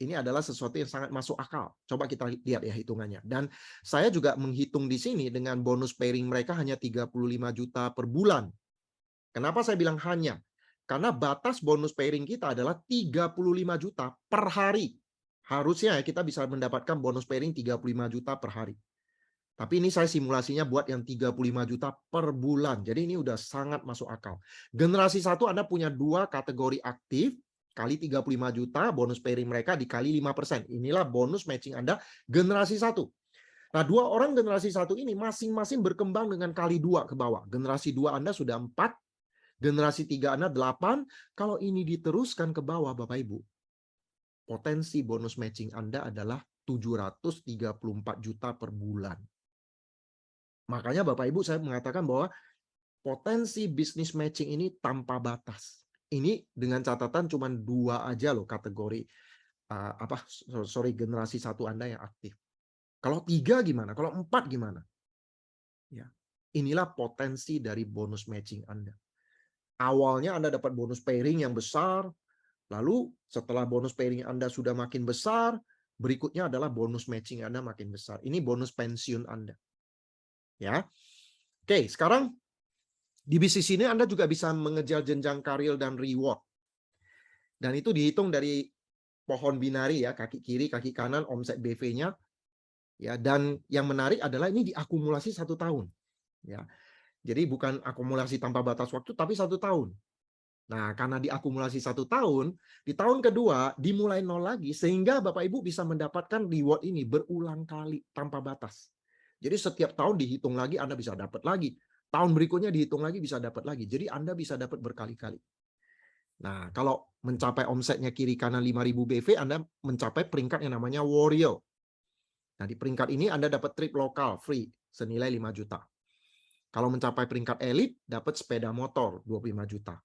Ini adalah sesuatu yang sangat masuk akal. Coba kita lihat ya hitungannya. Dan saya juga menghitung di sini dengan bonus pairing mereka hanya 35 juta per bulan. Kenapa saya bilang hanya? Karena batas bonus pairing kita adalah 35 juta per hari. Harusnya kita bisa mendapatkan bonus pairing 35 juta per hari. Tapi ini saya simulasinya buat yang 35 juta per bulan. Jadi ini udah sangat masuk akal. Generasi 1 Anda punya 2 kategori aktif, kali 35 juta, bonus pairing mereka dikali 5%. Inilah bonus matching Anda generasi 1. Nah, 2 orang generasi 1 ini masing-masing berkembang dengan kali 2 ke bawah. Generasi 2 Anda sudah 4, generasi 3 Anda 8. Kalau ini diteruskan ke bawah, Bapak Ibu, potensi bonus matching Anda adalah 734 juta per bulan. Makanya Bapak Ibu saya mengatakan bahwa potensi bisnis matching ini tanpa batas. Ini dengan catatan cuma 2 aja loh kategori generasi 1 Anda yang aktif. Kalau 3 gimana? Kalau 4 gimana? Ya. Inilah potensi dari bonus matching Anda. Awalnya Anda dapat bonus pairing yang besar, lalu setelah bonus pairing Anda sudah makin besar, berikutnya adalah bonus matching Anda makin besar. Ini bonus pensiun Anda. Ya. Oke, sekarang di bisnis ini Anda juga bisa mengejar jenjang karir dan reward. Dan itu dihitung dari pohon binari ya, kaki kiri, kaki kanan, omset BV-nya. Ya, dan yang menarik adalah ini diakumulasi 1 tahun. Ya. Jadi bukan akumulasi tanpa batas waktu, tapi 1 tahun. Nah, karena diakumulasi 1 tahun, di tahun kedua dimulai 0 lagi, sehingga Bapak Ibu bisa mendapatkan reward ini berulang kali tanpa batas. Jadi setiap tahun dihitung lagi, Anda bisa dapat lagi. Tahun berikutnya dihitung lagi, bisa dapat lagi. Jadi Anda bisa dapat berkali-kali. Nah, kalau mencapai omsetnya kiri kanan 5.000 BV, Anda mencapai peringkat yang namanya Warrior. Nah, di peringkat ini Anda dapat trip lokal free senilai 5 juta. Kalau mencapai peringkat elit, dapat sepeda motor 25 juta.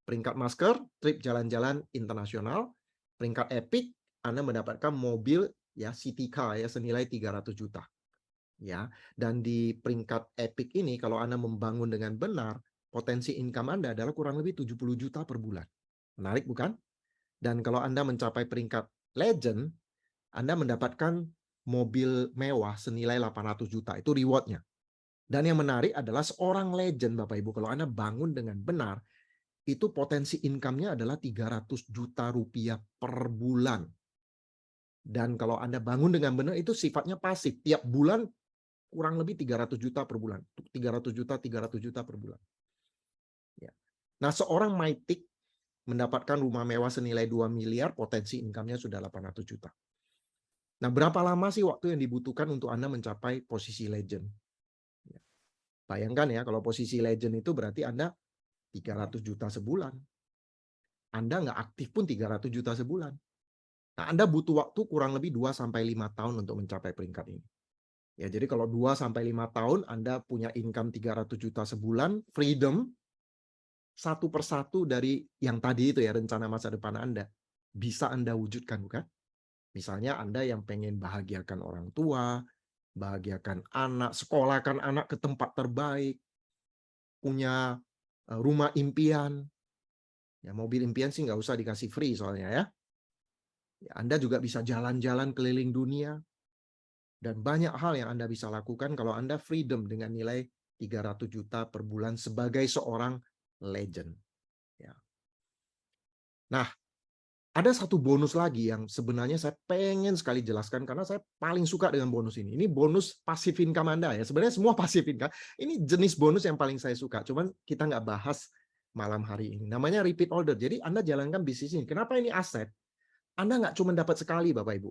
Peringkat masker, trip jalan-jalan internasional. Peringkat epic, Anda mendapatkan mobil ya city car ya senilai 300 juta. Ya, dan di peringkat epic ini kalau Anda membangun dengan benar, potensi income Anda adalah kurang lebih 70 juta per bulan. Menarik bukan? Dan kalau Anda mencapai peringkat legend, Anda mendapatkan mobil mewah senilai 800 juta. Itu rewardnya. Dan yang menarik adalah seorang legend, Bapak Ibu, kalau Anda bangun dengan benar, itu potensi income-nya adalah 300 juta rupiah per bulan. Dan kalau Anda bangun dengan benar, itu sifatnya pasif. Tiap bulan kurang lebih 300 juta per bulan. 300 juta, 300 juta per bulan. Ya. Nah, seorang Maitik mendapatkan rumah mewah senilai 2 miliar, potensi income-nya sudah 800 juta. Nah, berapa lama sih waktu yang dibutuhkan untuk Anda mencapai posisi legend? Ya. Bayangkan ya, kalau posisi legend itu berarti Anda 300 juta sebulan. Anda nggak aktif pun 300 juta sebulan. Nah, Anda butuh waktu kurang lebih 2-5 tahun untuk mencapai peringkat ini. Ya, jadi kalau 2-5 tahun Anda punya income 300 juta sebulan, freedom, satu persatu dari yang tadi itu ya, rencana masa depan Anda, bisa Anda wujudkan, bukan? Misalnya Anda yang pengen bahagiakan orang tua, bahagiakan anak, sekolahkan anak ke tempat terbaik, punya rumah impian, ya mobil impian sih nggak usah dikasih free soalnya ya. Anda juga bisa jalan-jalan keliling dunia, dan banyak hal yang Anda bisa lakukan kalau Anda freedom dengan nilai 300 juta per bulan sebagai seorang legend. Ya. Nah, ada satu bonus lagi yang sebenarnya saya pengen sekali jelaskan karena saya paling suka dengan bonus ini. Ini bonus passive income Anda ya. Sebenarnya semua passive income. Ini jenis bonus yang paling saya suka. Cuman kita nggak bahas malam hari ini. Namanya repeat order. Jadi Anda jalankan bisnis ini. Kenapa ini aset? Anda nggak cuma dapat sekali, Bapak Ibu.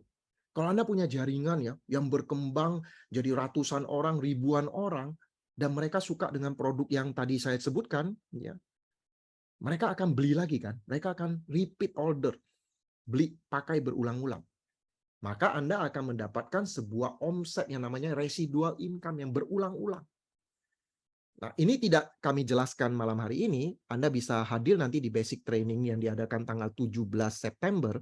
Kalau Anda punya jaringan ya yang berkembang jadi ratusan orang, ribuan orang, dan mereka suka dengan produk yang tadi saya sebutkan, ya, mereka akan beli lagi kan? Mereka akan repeat order, beli pakai berulang-ulang. Maka Anda akan mendapatkan sebuah omset yang namanya residual income yang berulang-ulang. Nah, ini tidak kami jelaskan malam hari ini. Anda bisa hadir nanti di basic training yang diadakan tanggal 17 September.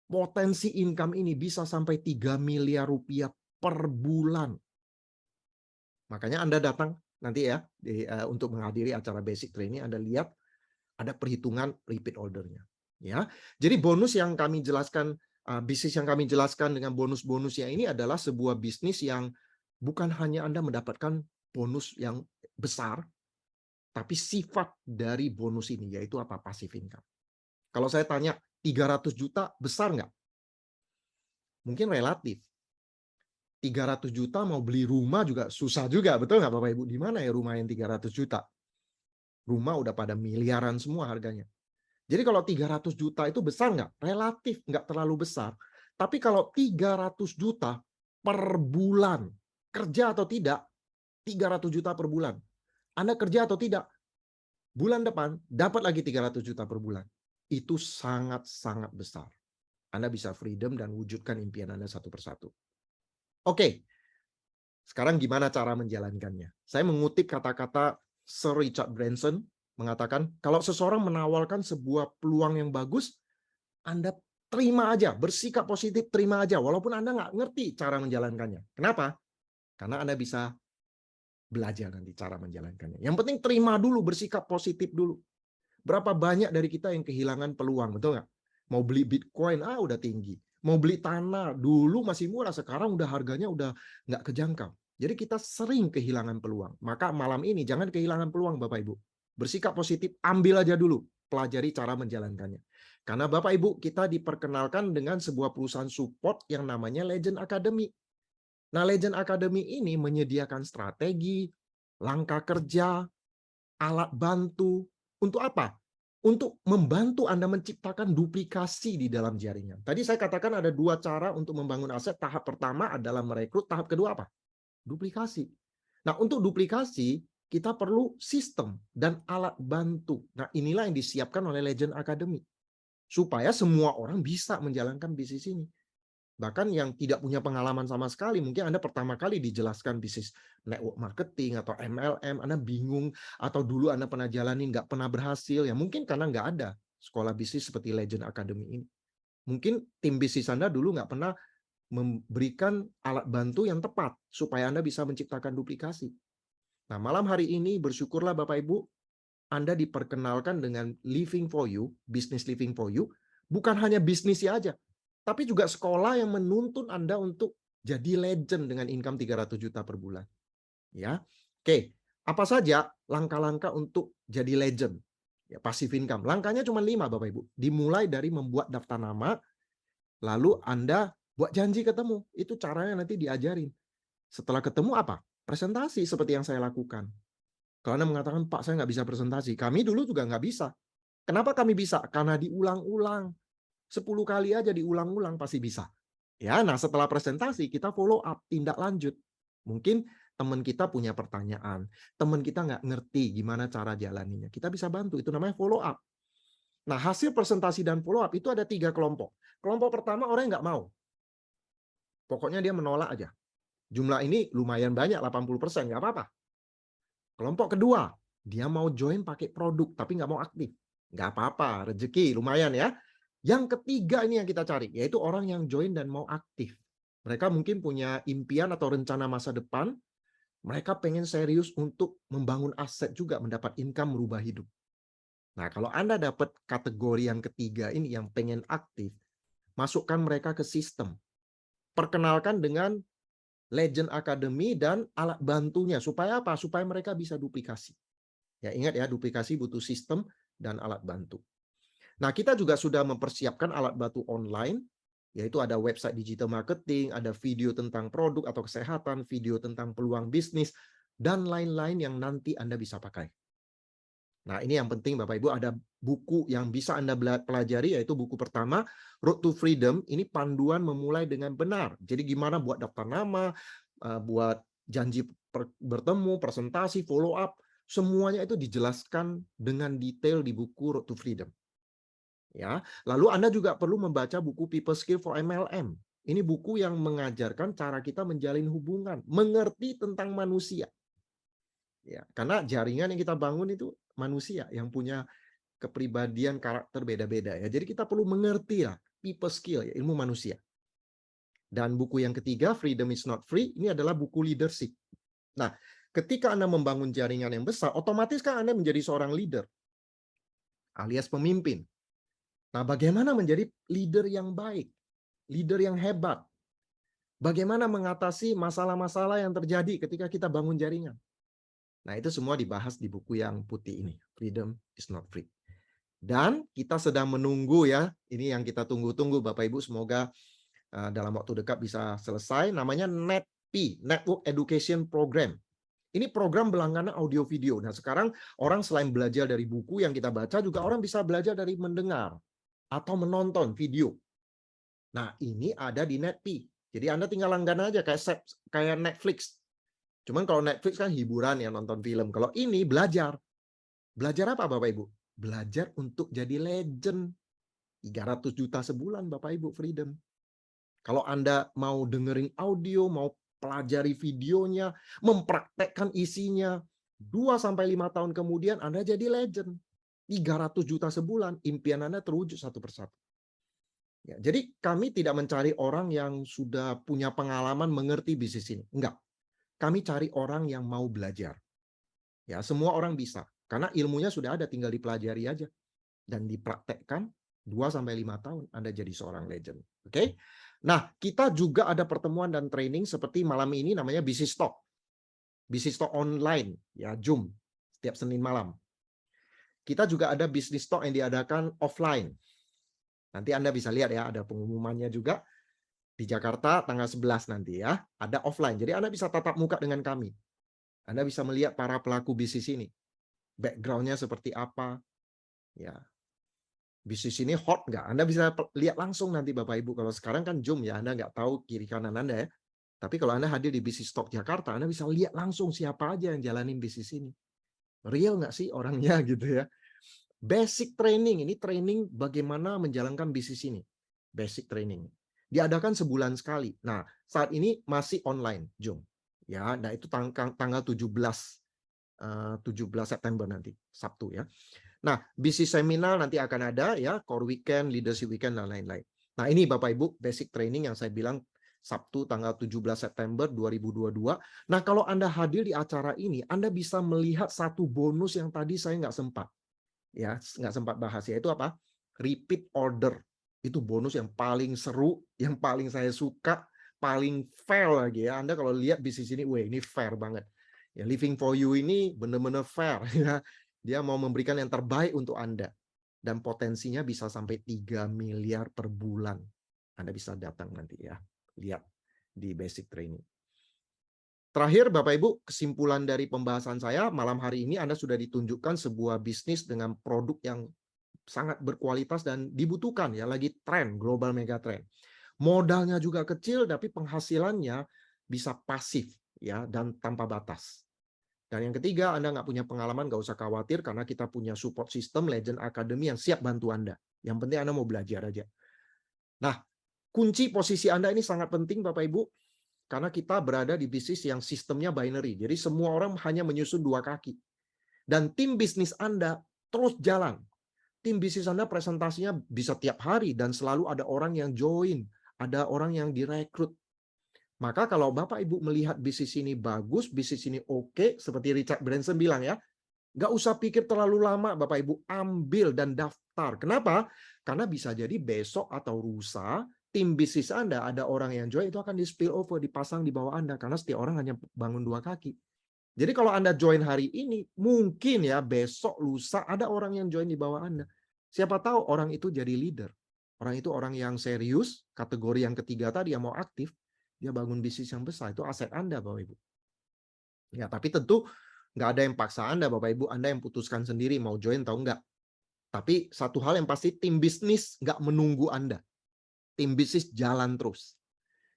Potensi income ini bisa sampai 3 miliar rupiah per bulan. Makanya Anda datang nanti ya untuk menghadiri acara basic training, Anda lihat ada perhitungan repeat ordernya. Ya, jadi bonus yang kami jelaskan, bisnis yang kami jelaskan dengan bonus-bonusnya ini adalah sebuah bisnis yang bukan hanya Anda mendapatkan bonus yang besar, tapi sifat dari bonus ini yaitu apa? Passive income. Kalau saya tanya 300 juta besar nggak? Mungkin relatif. 300 juta mau beli rumah juga susah juga, betul nggak Bapak Ibu? Di mana ya rumah yang 300 juta? Rumah udah pada miliaran semua harganya. Jadi kalau 300 juta itu besar nggak? Relatif nggak terlalu besar. Tapi kalau 300 juta per bulan, kerja atau tidak, 300 juta per bulan. Anda kerja atau tidak, bulan depan dapat lagi 300 juta per bulan. Itu sangat-sangat besar. Anda bisa freedom dan wujudkan impian Anda satu persatu. Oke, sekarang gimana cara menjalankannya? Saya mengutip kata-kata Sir Richard Branson mengatakan, kalau seseorang menawarkan sebuah peluang yang bagus, Anda terima aja, bersikap positif, terima aja, walaupun Anda nggak ngerti cara menjalankannya. Kenapa? Karena Anda bisa belajar nanti cara menjalankannya. Yang penting terima dulu, bersikap positif dulu. Berapa banyak dari kita yang kehilangan peluang, betul nggak? Mau beli Bitcoin, udah tinggi. Mau beli tanah, dulu masih murah, sekarang udah harganya udah nggak kejangkau. Jadi kita sering kehilangan peluang. Maka malam ini jangan kehilangan peluang Bapak Ibu. Bersikap positif, ambil aja dulu. Pelajari cara menjalankannya. Karena Bapak Ibu, kita diperkenalkan dengan sebuah perusahaan support yang namanya Legend Academy. Nah, Legend Academy ini menyediakan strategi, langkah kerja, alat bantu. Untuk apa? Untuk membantu Anda menciptakan duplikasi di dalam jaringan. Tadi saya katakan ada 2 cara untuk membangun aset. Tahap pertama adalah merekrut, tahap kedua apa? Duplikasi. Nah, untuk duplikasi, kita perlu sistem dan alat bantu. Nah, inilah yang disiapkan oleh Legend Academy. Supaya semua orang bisa menjalankan bisnis ini. Bahkan yang tidak punya pengalaman sama sekali, mungkin Anda pertama kali dijelaskan bisnis network marketing atau MLM, Anda bingung, atau dulu Anda pernah jalanin, nggak pernah berhasil, ya mungkin karena nggak ada sekolah bisnis seperti Legend Academy ini. Mungkin tim bisnis Anda dulu nggak pernah memberikan alat bantu yang tepat, supaya Anda bisa menciptakan duplikasi. Nah, malam hari ini bersyukurlah Bapak Ibu, Anda diperkenalkan dengan Living for You, Business Living for You, bukan hanya bisnisnya aja, tapi juga sekolah yang menuntun Anda untuk jadi legend dengan income 300 juta per bulan. Ya. Oke, apa saja langkah-langkah untuk jadi legend? Ya, passive income. Langkahnya cuma 5, Bapak Ibu. Dimulai dari membuat daftar nama, lalu Anda buat janji ketemu. Itu caranya nanti diajarin. Setelah ketemu apa? Presentasi seperti yang saya lakukan. Kalau Anda mengatakan, Pak, saya nggak bisa presentasi. Kami dulu juga nggak bisa. Kenapa kami bisa? Karena diulang-ulang. 10 kali aja diulang-ulang pasti bisa. Ya, nah setelah presentasi kita follow up, tindak lanjut. Mungkin teman kita punya pertanyaan, teman kita nggak ngerti gimana cara jalaninya. Kita bisa bantu, itu namanya follow up. Nah, hasil presentasi dan follow up itu ada 3 kelompok. Kelompok pertama orang yang nggak mau. Pokoknya dia menolak aja. Jumlah ini lumayan banyak, 80%, nggak apa-apa. Kelompok kedua, dia mau join pakai produk, tapi nggak mau aktif. Nggak apa-apa, rezeki, lumayan ya. Yang ketiga ini yang kita cari, yaitu orang yang join dan mau aktif. Mereka mungkin punya impian atau rencana masa depan, mereka pengen serius untuk membangun aset juga, mendapat income, merubah hidup. Nah, kalau Anda dapat kategori yang ketiga ini, yang pengen aktif, masukkan mereka ke sistem. Perkenalkan dengan Legend Academy dan alat bantunya. Supaya apa? Supaya mereka bisa duplikasi. Ya, ingat ya, duplikasi butuh sistem dan alat bantu. Nah, kita juga sudah mempersiapkan alat bantu online, yaitu ada website digital marketing, ada video tentang produk atau kesehatan, video tentang peluang bisnis, dan lain-lain yang nanti Anda bisa pakai. Nah, ini yang penting Bapak Ibu, ada buku yang bisa Anda pelajari, yaitu buku pertama, Road to Freedom. Ini panduan memulai dengan benar. Jadi gimana buat daftar nama, buat janji bertemu, presentasi, follow up, semuanya itu dijelaskan dengan detail di buku Road to Freedom. Ya, lalu Anda juga perlu membaca buku People Skill for MLM. Ini buku yang mengajarkan cara kita menjalin hubungan, mengerti tentang manusia. Ya, karena jaringan yang kita bangun itu manusia yang punya kepribadian, karakter beda-beda ya. Jadi kita perlu mengerti lah people skill ya, ilmu manusia. Dan buku yang ketiga, Freedom is Not Free, ini adalah buku leadership. Nah, ketika Anda membangun jaringan yang besar, otomatis kan Anda menjadi seorang leader alias pemimpin. Nah, bagaimana menjadi leader yang baik, leader yang hebat? Bagaimana mengatasi masalah-masalah yang terjadi ketika kita bangun jaringan? Nah, itu semua dibahas di buku yang putih ini, Freedom is Not Free. Dan kita sedang menunggu ya, ini yang kita tunggu-tunggu Bapak Ibu, semoga dalam waktu dekat bisa selesai, namanya NEDP, Network Education Program. Ini program berlangganan audio video. Nah, sekarang orang selain belajar dari buku yang kita baca, juga orang bisa belajar dari mendengar atau menonton video. Nah, ini ada di NEDP. Jadi Anda tinggal langganan aja kayak Netflix. Cuman kalau Netflix kan hiburan ya, nonton film. Kalau ini belajar. Belajar apa Bapak Ibu? Belajar untuk jadi legend. 300 juta sebulan Bapak Ibu Freedom. Kalau Anda mau dengerin audio, mau pelajari videonya, mempraktekkan isinya, 2-5 tahun kemudian Anda jadi legend. 300 juta sebulan, impian Anda terwujud satu persatu. Ya, jadi kami tidak mencari orang yang sudah punya pengalaman mengerti bisnis ini. Enggak. Kami cari orang yang mau belajar. Ya, semua orang bisa. Karena ilmunya sudah ada, tinggal dipelajari aja. Dan dipraktekkan 2-5 tahun Anda jadi seorang legend. Oke? Nah, kita juga ada pertemuan dan training seperti malam ini namanya Business Talk. Business Talk online, ya Zoom, setiap Senin malam. Kita juga ada Business Talk yang diadakan offline. Nanti Anda bisa lihat ya, ada pengumumannya juga di Jakarta tanggal 11 nanti ya. Ada offline. Jadi Anda bisa tatap muka dengan kami. Anda bisa melihat para pelaku bisnis ini. Background-nya seperti apa. Ya. Bisnis ini hot nggak? Anda bisa lihat langsung nanti Bapak Ibu. Kalau sekarang kan Zoom ya, Anda nggak tahu kiri kanan Anda ya. Tapi kalau Anda hadir di Business Talk Jakarta, Anda bisa lihat langsung siapa aja yang jalanin bisnis ini. Real nggak sih orangnya gitu ya. Basic training, ini training bagaimana menjalankan bisnis ini. Basic training. Diadakan sebulan sekali. Nah, saat ini masih online, Zoom. Ya, nah itu tanggal 17 September nanti, Sabtu ya. Nah, bisnis seminar nanti akan ada ya, core weekend, leadership weekend dan lain-lain. Nah, ini Bapak Ibu basic training yang saya bilang Sabtu tanggal 17 September 2022. Nah, kalau Anda hadir di acara ini, Anda bisa melihat satu bonus yang tadi saya nggak sempat. Ya, nggak sempat bahas, yaitu apa? Repeat order. Itu bonus yang paling seru, yang paling saya suka, paling fair lagi ya. Anda kalau lihat bisnis ini, wah ini fair banget. Ya, Living for You ini benar-benar fair ya. Dia mau memberikan yang terbaik untuk Anda. Dan potensinya bisa sampai 3 miliar per bulan. Anda bisa datang nanti ya. Lihat di basic training. Terakhir, Bapak Ibu, kesimpulan dari pembahasan saya, malam hari ini Anda sudah ditunjukkan sebuah bisnis dengan produk yang sangat berkualitas dan dibutuhkan ya, lagi tren, global mega trend. Modalnya juga kecil, tapi penghasilannya bisa pasif ya dan tanpa batas. Dan yang ketiga, Anda nggak punya pengalaman, nggak usah khawatir karena kita punya support system Legend Academy yang siap bantu Anda. Yang penting Anda mau belajar aja. Nah, kunci posisi Anda ini sangat penting, Bapak Ibu, karena kita berada di bisnis yang sistemnya binary. Jadi semua orang hanya menyusun 2 kaki. Dan tim bisnis Anda terus jalan. Tim bisnis Anda presentasinya bisa tiap hari dan selalu ada orang yang join, ada orang yang direkrut. Maka kalau Bapak Ibu melihat bisnis ini bagus, bisnis ini oke, seperti Richard Branson bilang ya, nggak usah pikir terlalu lama, Bapak Ibu ambil dan daftar. Kenapa? Karena bisa jadi besok atau lusa tim bisnis Anda ada orang yang join, itu akan di spill over, dipasang di bawah Anda karena setiap orang hanya bangun 2 kaki. Jadi kalau Anda join hari ini, mungkin ya besok lusa ada orang yang join di bawah Anda. Siapa tahu orang itu jadi leader. Orang itu orang yang serius, kategori yang ketiga tadi yang mau aktif, dia bangun bisnis yang besar, itu aset Anda, Bapak Ibu. Ya, tapi tentu nggak ada yang paksa Anda, Bapak Ibu. Anda yang putuskan sendiri mau join atau enggak. Tapi satu hal yang pasti, tim bisnis nggak menunggu Anda. Tim bisnis jalan terus.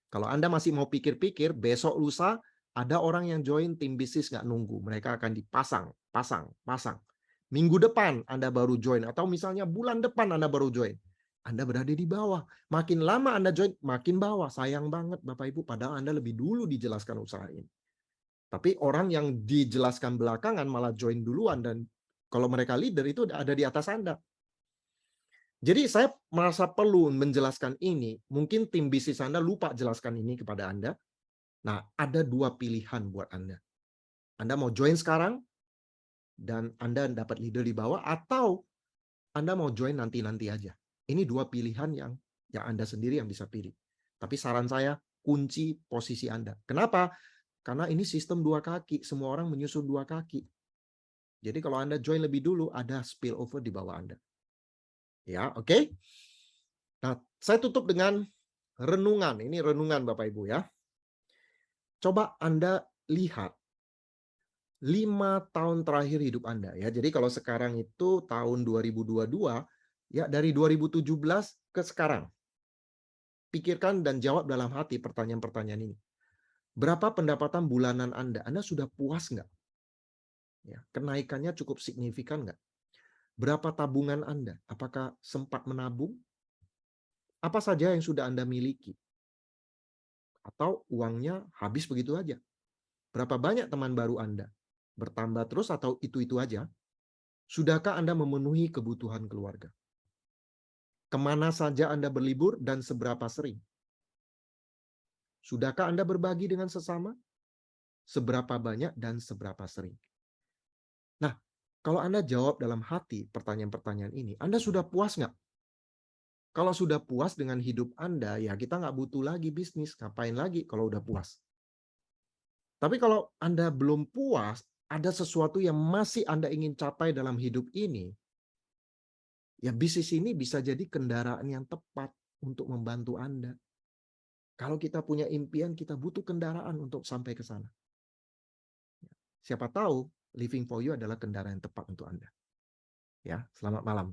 Kalau Anda masih mau pikir-pikir, besok lusa ada orang yang join tim bisnis nggak nunggu. Mereka akan dipasang, pasang, pasang. Minggu depan Anda baru join, atau misalnya bulan depan Anda baru join. Anda berada di bawah. Makin lama Anda join, makin bawah. Sayang banget Bapak Ibu, padahal Anda lebih dulu dijelaskan usaha ini. Tapi orang yang dijelaskan belakangan malah join duluan, dan kalau mereka leader itu ada di atas Anda. Jadi saya merasa perlu menjelaskan ini. Mungkin tim bisnis Anda lupa jelaskan ini kepada Anda. Nah, ada 2 pilihan buat Anda. Anda mau join sekarang dan Anda dapat leader di bawah, atau Anda mau join nanti-nanti aja. Ini 2 pilihan yang Anda sendiri yang bisa pilih. Tapi saran saya, kunci posisi Anda. Kenapa? Karena ini sistem 2 kaki, semua orang menyusun 2 kaki. Jadi kalau Anda join lebih dulu, ada spillover di bawah Anda. Ya, oke? Nah, saya tutup dengan renungan. Ini renungan Bapak Ibu ya. Coba Anda lihat 5 tahun terakhir hidup Anda ya. Jadi kalau sekarang itu tahun 2022, ya dari 2017 ke sekarang. Pikirkan dan jawab dalam hati pertanyaan-pertanyaan ini. Berapa pendapatan bulanan Anda? Anda sudah puas nggak? Ya, kenaikannya cukup signifikan nggak? Berapa tabungan Anda? Apakah sempat menabung? Apa saja yang sudah Anda miliki? Atau uangnya habis begitu aja? Berapa banyak teman baru Anda? Bertambah terus atau itu-itu aja? Sudahkah Anda memenuhi kebutuhan keluarga? Kemana saja Anda berlibur dan seberapa sering? Sudahkah Anda berbagi dengan sesama? Seberapa banyak dan seberapa sering? Nah, kalau Anda jawab dalam hati pertanyaan-pertanyaan ini, Anda sudah puas nggak? Kalau sudah puas dengan hidup Anda, ya kita nggak butuh lagi bisnis. Ngapain lagi kalau udah puas? Tapi kalau Anda belum puas, ada sesuatu yang masih Anda ingin capai dalam hidup ini, ya bisnis ini bisa jadi kendaraan yang tepat untuk membantu Anda. Kalau kita punya impian, kita butuh kendaraan untuk sampai ke sana. Siapa tahu Living for You adalah kendaraan yang tepat untuk Anda. Ya, selamat malam.